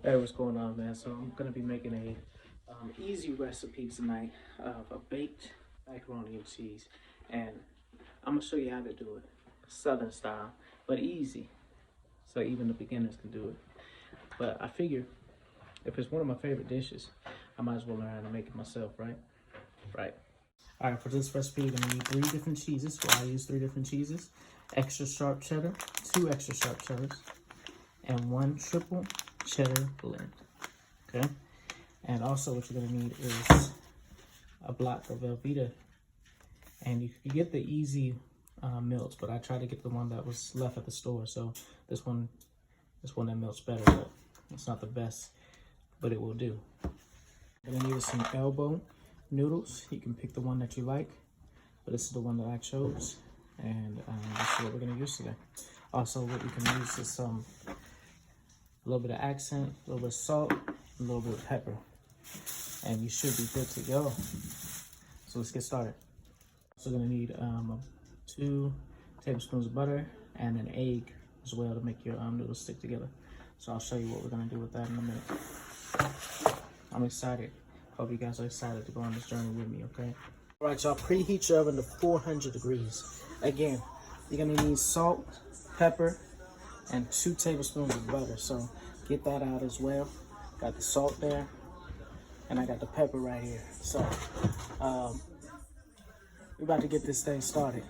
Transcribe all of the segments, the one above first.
Hey, what's going on, man? So I'm gonna be making a easy recipe tonight of a baked macaroni and cheese, and I'm gonna show you how to do it, Southern style, but easy, so even the beginners can do it. But I figure if it's one of my favorite dishes, I might as well learn how to make it myself, right? Right. All right, for this recipe, you're gonna need 3 different cheeses. Well, I use 3 different cheeses: extra sharp cheddar, 2 extra sharp cheddars, and 1 triple cheddar blend. Okay, and also what you're gonna need is a block of velveeta, and you can get the easy melts, but I tried to get the one that was left at the store. So this one that melts better, but it's not the best, but it will do. You're gonna need some elbow noodles. You can pick the one that you like, but this is the one that I chose, and this is what we're gonna use today. Also, what you can use is a little bit of accent, a little bit of salt, a little bit of pepper, and you should be good to go. So let's get started. So we're gonna need 2 tablespoons of butter and an egg as well to make your noodles stick together. So I'll show you what we're gonna do with that in a minute. I'm excited. Hope you guys are excited to go on this journey with me, okay? All right, y'all, preheat your oven to 400 degrees. Again, you're gonna need salt, pepper, and 2 tablespoons of butter. So get that out as well. Got the salt there, and I got the pepper right here. So we're about to get this thing started.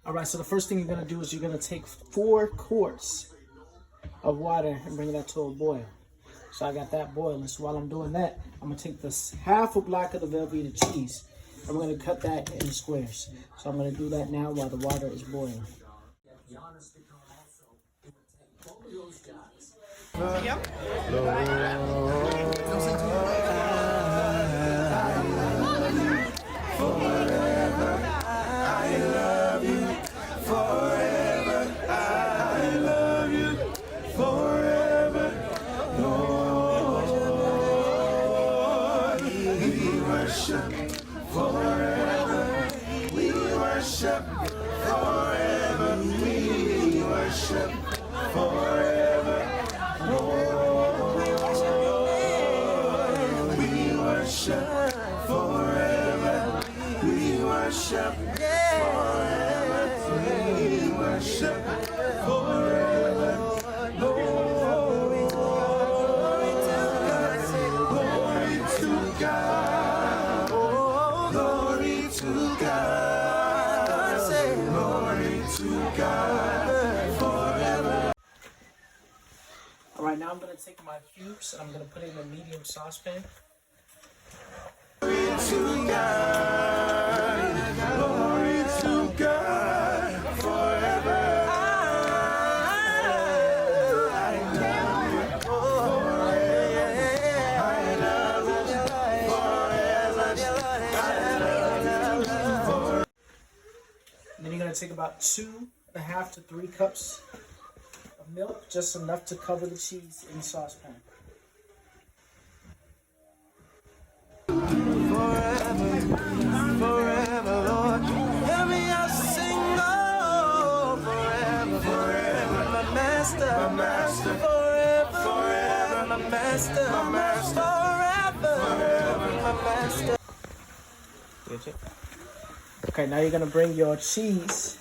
All right, so the first thing you're gonna do is you're gonna take 4 quarts of water and bring that to a boil. So I got that boiling. So while I'm doing that, I'm gonna take this half a block of the Velveeta cheese, and we're gonna cut that into squares. So I'm gonna do that now while the water is boiling. Yep. All right, now I'm gonna take my cubes and I'm gonna put it in a medium saucepan. Glory to God, forever. Then you're gonna take about 2.5 to 3 cups of milk, just enough to cover the cheese in the saucepan. Forever, Lord, hear me out sing, oh, forever, my master, forever, my master, forever, my master. Okay, now you're gonna bring your cheese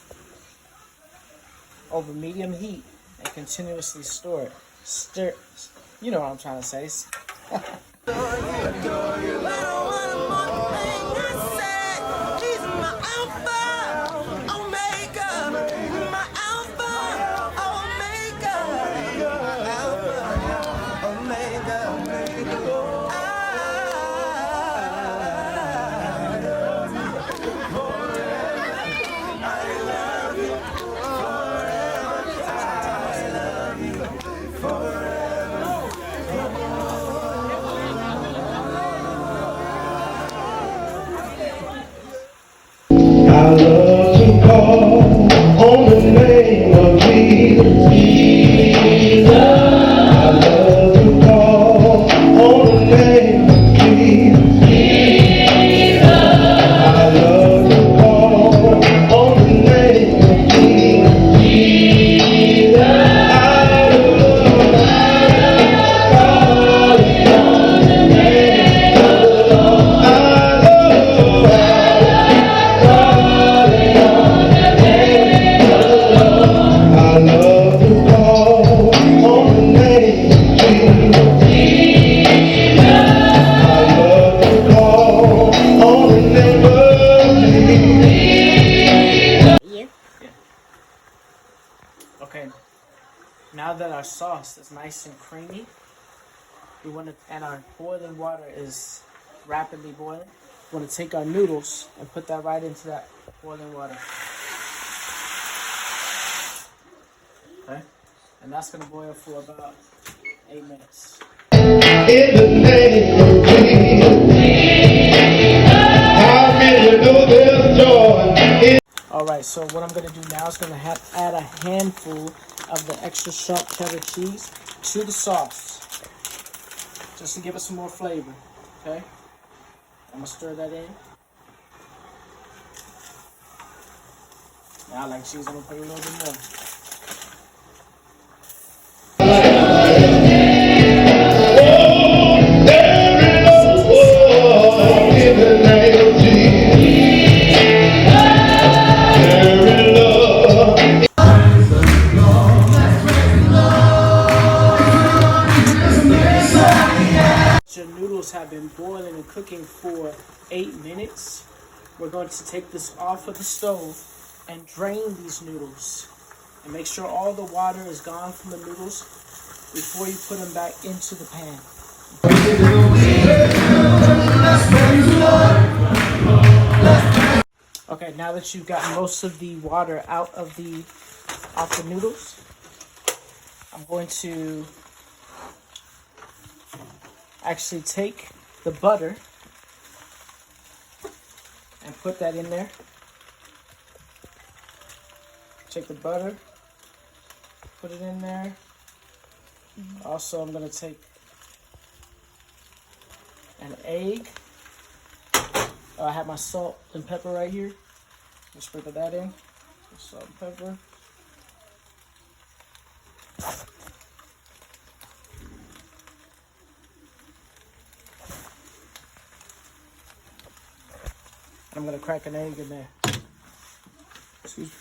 over medium heat and continuously stir it. You know what I'm trying to say. I love to call on the name of Jesus. I love to call on the name of Jesus. I love to call on the name of Jesus. I love Now that our sauce is nice and creamy, we want to, and our boiling water is rapidly boiling, we want to take our noodles and put that right into that boiling water. Okay? And that's going to boil for about 8 minutes. In the name of Jesus, how many know there's joy in Alright, so what I'm going to do now is going to add a handful of the extra sharp cheddar cheese to the sauce, just to give it some more flavor. Okay? I'm going to stir that in. Now I like cheese, I'm going to put a little bit more. in the name of Jesus. There is love. Your noodles have been boiling and cooking for 8 minutes. We're going to take this off of the stove and drain these noodles. And make sure all the water is gone from the noodles before you put them back into the pan. Okay, now that you've got most of the water out of the noodles, I'm going to actually take the butter and put that in there. Take the butter, put it in there. Also, I'm going to take an egg. I have my salt and pepper right here. Just sprinkle that in. Salt and pepper. I'm going to crack an egg in there. Excuse me.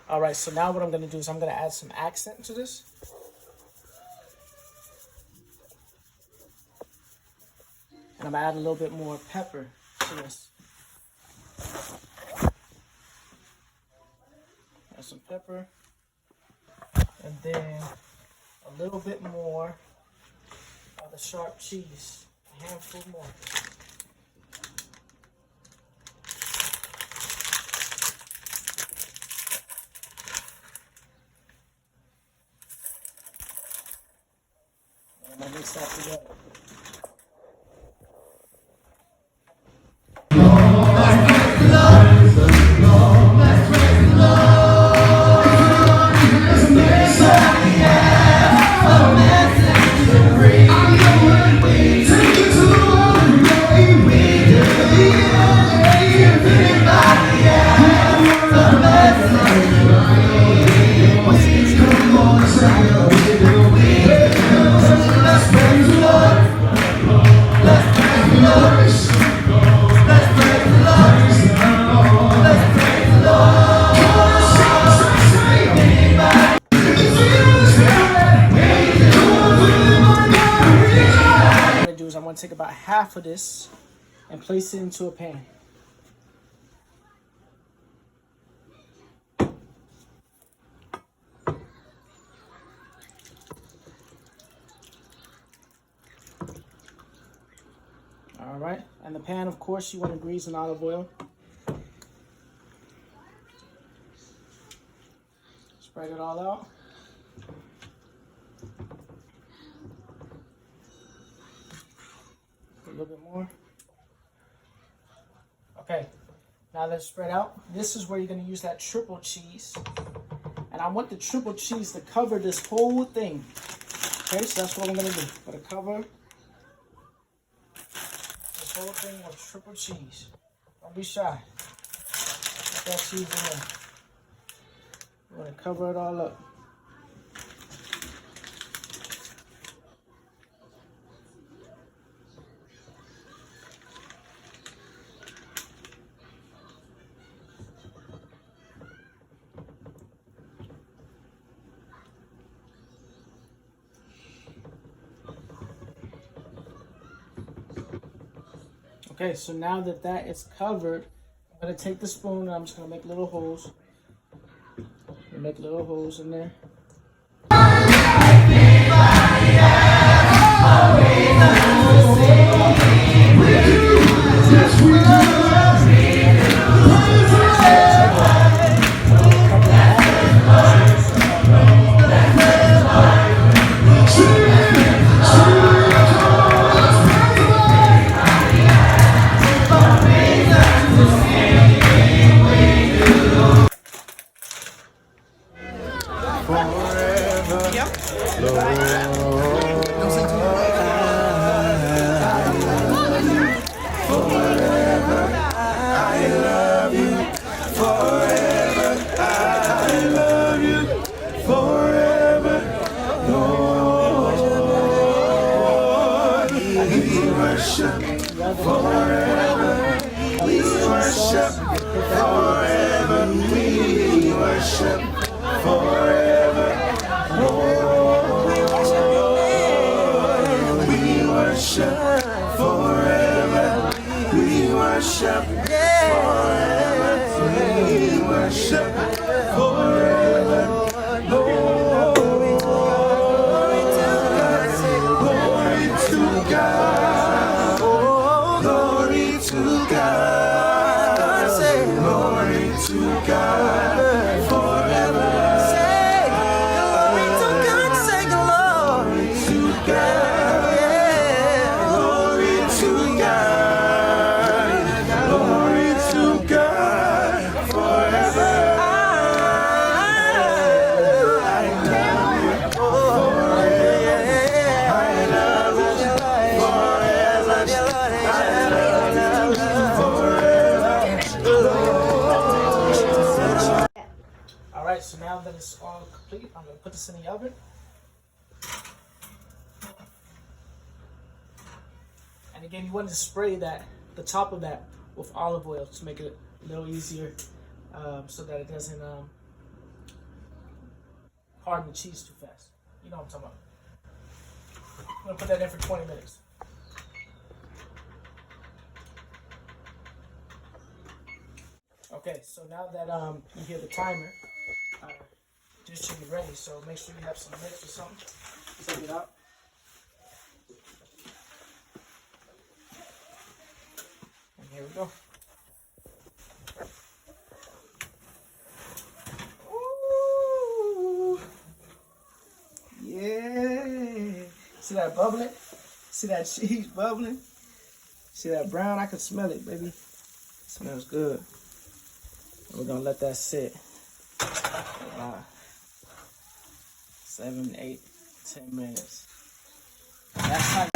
Alright, so now what I'm going to do is I'm going to add some accent to this. And I'm going to add a little bit more pepper to this. Add some pepper. And then a little bit more of the sharp cheese. A handful more. And I'm going to mix that together. I'm going to take about half of this and place it into a pan. All right, And the pan, of course, you want to grease in olive oil. Spread it all out. A little bit more. Okay, now that it's spread out, this is where you're going to use that triple cheese. And I want the triple cheese to cover this whole thing. Okay, so that's what I'm going to do. I'm going to cover this whole thing with triple cheese. Don't be shy. Put that cheese in there. We're going to cover it all up. Okay, so now that that is covered, I'm going to take the spoon and I'm just going to make little holes. Make little holes in there. Alright, so now that it's all complete, I'm going to put this in the oven. And again, you want to spray the top of that with olive oil to make it a little easier so that it doesn't harden the cheese too fast. You know what I'm talking about. I'm going to put that in for 20 minutes. Okay, so now that you hear the timer, dish should be ready. So make sure you have some mix or something. Take it out. And here we go. Ooh, yeah. See that bubbling? See that cheese bubbling? See that brown? I can smell it, baby. It smells good. We're gonna let that sit about 7, 8, 10 minutes. That's how